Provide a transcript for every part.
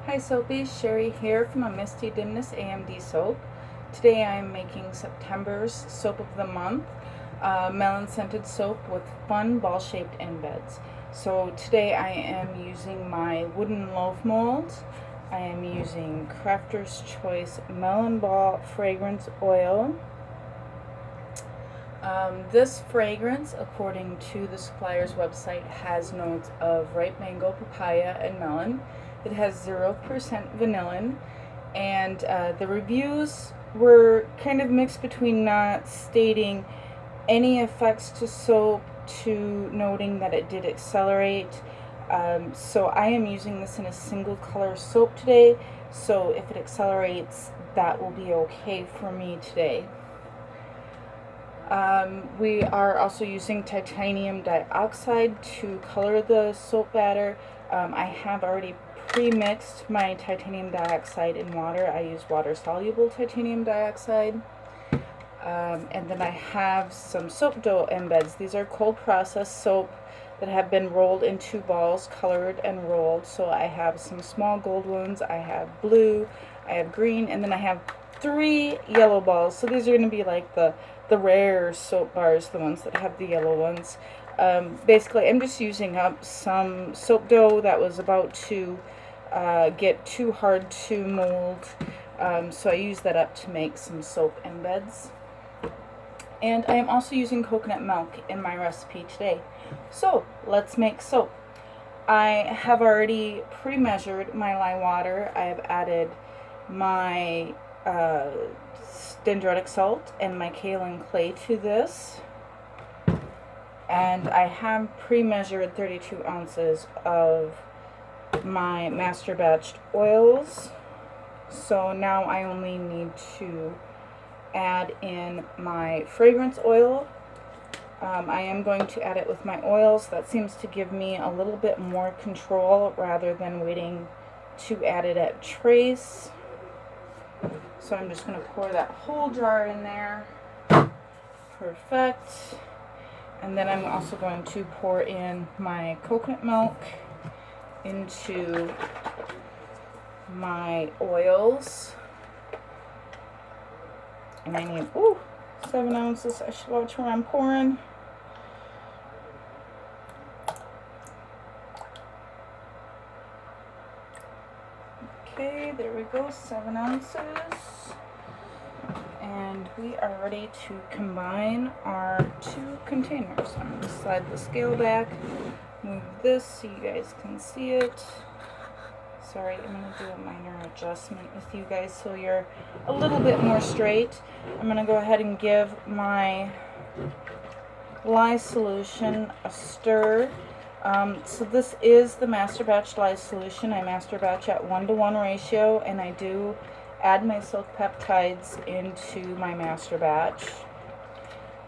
Hi Soapies, Sherry here from a Misty Dimness AMD soap. Today I am making September's soap of the month, melon scented soap with fun ball shaped embeds. So today I am using my wooden loaf mold. I am using Crafter's Choice Melon Ball Fragrance Oil. This fragrance, according to the supplier's website, has notes of ripe mango, papaya, and melon. It has 0% vanillin, and the reviews were kind of mixed between not stating any effects to soap to noting that it did accelerate. So I am using this in a single color soap today, so if it accelerates, that will be okay for me today. We are also using titanium dioxide to color the soap batter. I have already pre-mixed my titanium dioxide in water. I use water-soluble titanium dioxide. And then I have some soap dough embeds. These are cold processed soap that have been rolled into balls, colored and rolled. So I have some small gold ones, I have blue, I have green, and then I have 3 yellow balls. So these are going to be like the rare soap bars, the ones that have the yellow ones. Basically, I'm just using up some soap dough that was about to get too hard to mold. So I use that up to make some soap embeds. And I am also using coconut milk in my recipe today. So let's make soap. I have already pre-measured my lye water. I have added my dendritic salt and my kaolin clay to this, and I have pre-measured 32 ounces of my master batched oils. So now I only need to add in my fragrance oil. I am going to add it with my oils. That seems to give me a little bit more control rather than waiting to add it at trace. So I'm just going to pour that whole jar in there. Perfect. And then I'm also going to pour in my coconut milk into my oils. And I need 7 ounces. I should watch where I'm pouring. Okay, there we go, 7 ounces. And we are ready to combine our 2 containers. I'm going to slide the scale back, move this so you guys can see it. Sorry, I'm going to do a minor adjustment with you guys so you're a little bit more straight. I'm going to go ahead and give my lye solution a stir. So this is the master batch lye solution. I master batch at 1:1 ratio, and I do add my silk peptides into my master batch.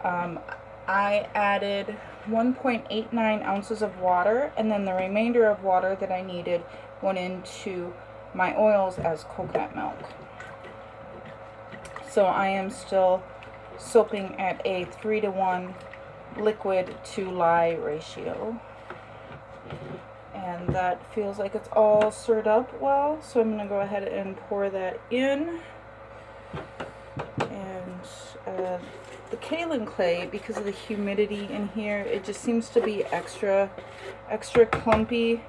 I added 1.89 ounces of water, and then the remainder of water that I needed went into my oils as coconut milk. So I am still soaping at a 3:1 liquid to lye ratio. And that feels like it's all stirred up well, so I'm going to go ahead and pour that in. And the kaolin clay, because of the humidity in here, it just seems to be extra clumpy.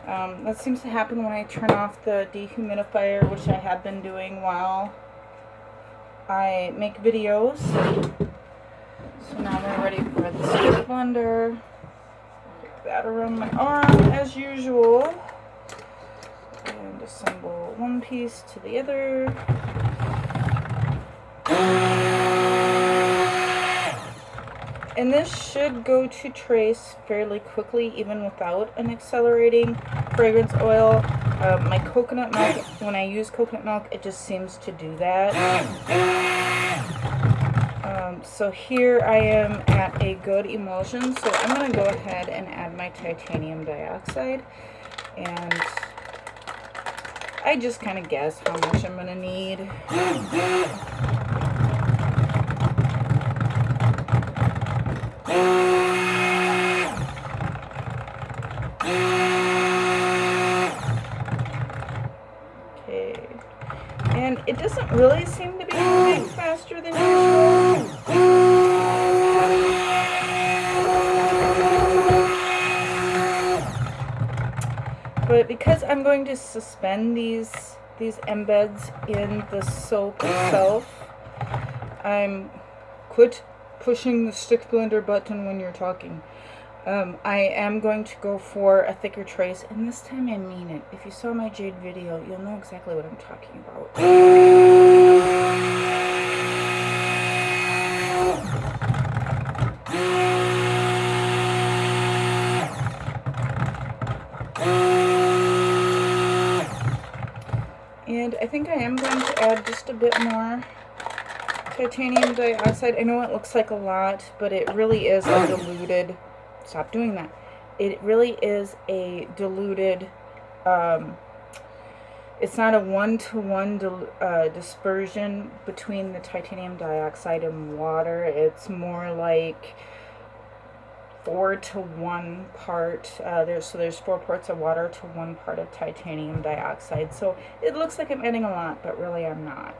That seems to happen when I turn off the dehumidifier, which I have been doing while I make videos. So now we're ready for the stick blender. That around my arm as usual, and assemble one piece to the other. And this should go to trace fairly quickly even without an accelerating fragrance oil. My coconut milk, when I use coconut milk, it just seems to do that. So here I am at a good emulsion, so I'm going to go ahead and add my titanium dioxide, and I just kind of guess how much I'm going to need. it doesn't really seem to be moving faster than usual. But because I'm going to suspend these embeds in the soap itself, quit pushing the stick blender button when you're talking. I am going to go for a thicker trace, and this time I mean it. If you saw my jade video, you'll know exactly what I'm talking about. And I think I am going to add just a bit more titanium dioxide. I know it looks like a lot, but it really is a diluted, stop doing that. It really is a diluted, it's not a one-to-one dispersion between the titanium dioxide and water. It's more like 4-to-1 part. So there's 4 parts of water to 1 part of titanium dioxide. So it looks like I'm adding a lot, but really I'm not.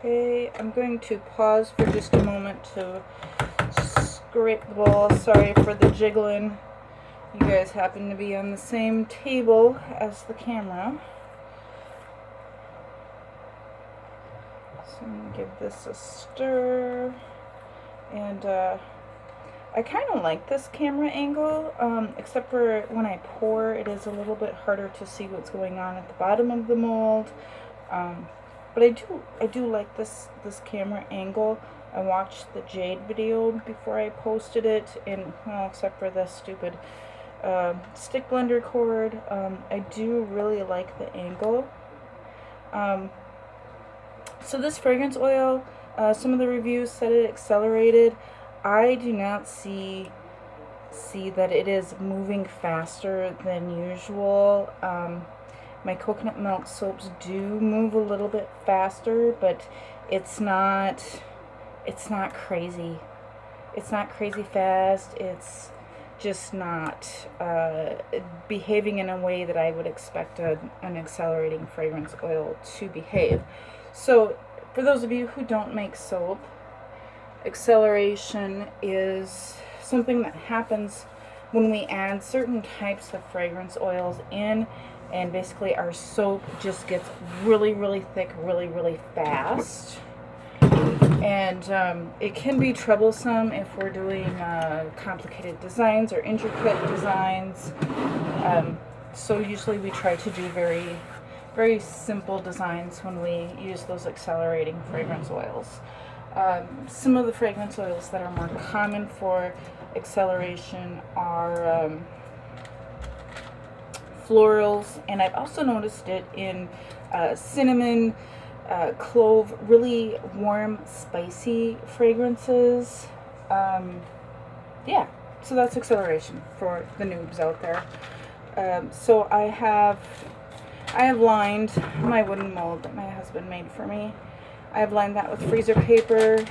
Okay, I'm going to pause for just a moment to scrape the ball. Sorry for the jiggling. You guys happen to be on the same table as the camera. So I'm going to give this a stir. And I kind of like this camera angle, except for when I pour, it is a little bit harder to see what's going on at the bottom of the mold. But I do like this camera angle. I watched the jade video before I posted it, and well, except for this stupid stick blender cord, I do really like the angle. So this fragrance oil, some of the reviews said it accelerated. I do not see that it is moving faster than usual. My coconut milk soaps do move a little bit faster, but it's not crazy. It's not crazy fast. It's just not behaving in a way that I would expect an accelerating fragrance oil to behave. So for those of you who don't make soap, acceleration is something that happens when we add certain types of fragrance oils in, and basically our soap just gets really, really thick, really, really fast. And it can be troublesome if we're doing complicated designs or intricate designs. So usually we try to do very, very simple designs when we use those accelerating fragrance oils. Some of the fragrance oils that are more common for acceleration are florals, and I've also noticed it in cinnamon, clove, really warm, spicy fragrances. Yeah, so that's acceleration for the noobs out there. So I have lined my wooden mold that my husband made for me. I have lined that with freezer paper.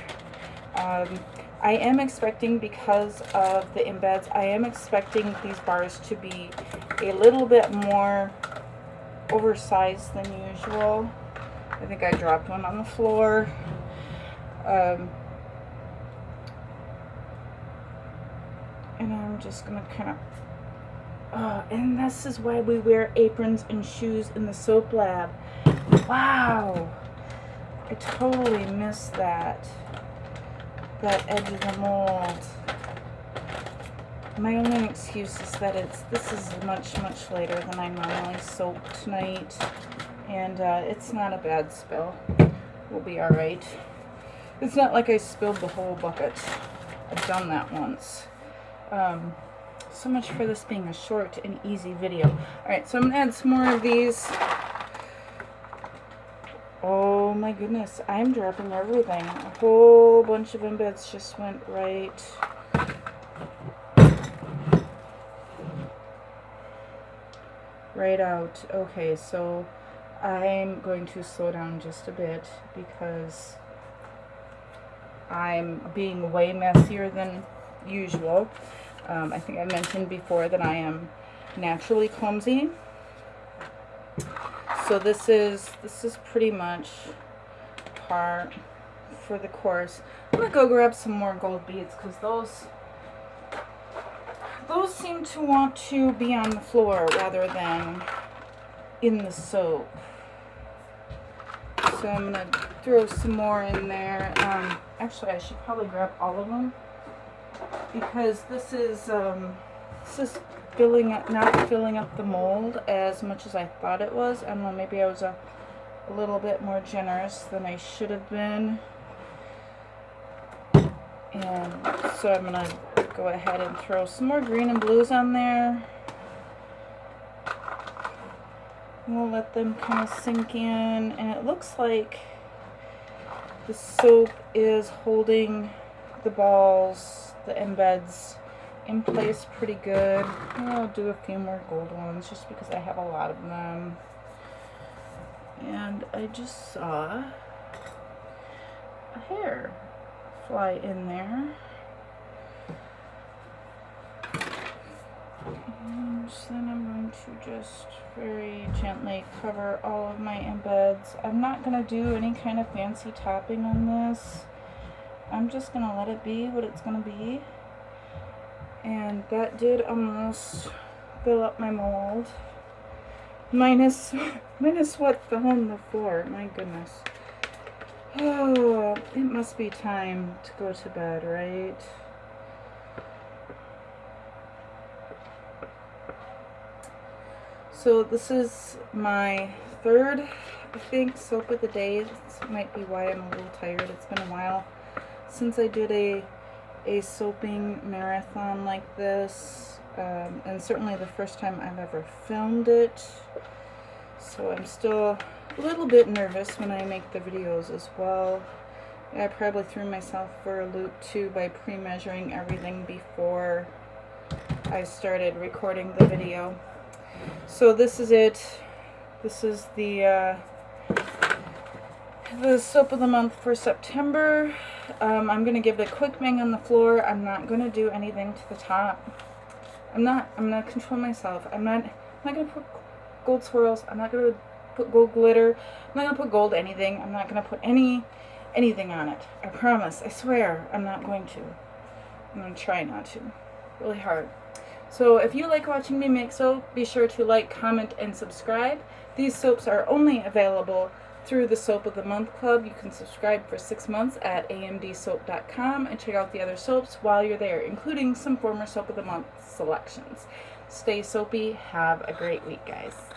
I am expecting, because of the embeds, I am expecting these bars to be a little bit more oversized than usual. I think I dropped one on the floor. And I'm just gonna kind of, and this is why we wear aprons and shoes in the soap lab. Wow, I totally missed that edge of the mold. My only excuse is that this is much later than I normally soap tonight, and it's not a bad spill. will be alright. It's not like I spilled the whole bucket. I've done that once. So much for this being a short and easy video. Alright, so I'm going to add some more of these. Oh my goodness, I'm dropping everything. A whole bunch of embeds just went right out. Okay, so I'm going to slow down just a bit because I'm being way messier than usual. I think I mentioned before that I am naturally clumsy. So this is pretty much par for the course. I'm gonna go grab some more gold beads because those seem to want to be on the floor rather than in the soap. So I'm gonna throw some more in there. Actually, I should probably grab all of them because this is not filling up the mold as much as I thought it was. I don't know, maybe I was a little bit more generous than I should have been. And so I'm gonna go ahead and throw some more green and blues on there. We'll let them kind of sink in, and it looks like the soap is holding the balls, the embeds, in place pretty good. I'll do a few more gold ones just because I have a lot of them. And I just saw a hair fly in there. And then I'm going to just very gently cover all of my embeds. I'm not going to do any kind of fancy topping on this. I'm just going to let it be what it's going to be. And that did almost fill up my mold. Minus what fell on the floor. My goodness. Oh, it must be time to go to bed, right? So this is my third, I think, soap of the day. This might be why I'm a little tired. It's been a while since I did a soaping marathon like this, and certainly the first time I've ever filmed it. So I'm still a little bit nervous when I make the videos as well. I probably threw myself for a loop too by pre-measuring everything before I started recording the video. So this is it. This is the soap of the month for September. I'm going to give it a quick bang on the floor. I'm not going to do anything to the top. I'm going to control myself. I'm not going to put gold swirls. I'm not going to put gold glitter. I'm not going to put gold anything. I'm not going to put anything on it. I promise. I swear I'm not going to. I'm going to try not to. Really hard. So if you like watching me make soap, be sure to like, comment, and subscribe. These soaps are only available through the Soap of the Month Club. You can subscribe for 6 months at amdsoap.com and check out the other soaps while you're there, including some former Soap of the Month selections. Stay soapy. Have a great week, guys.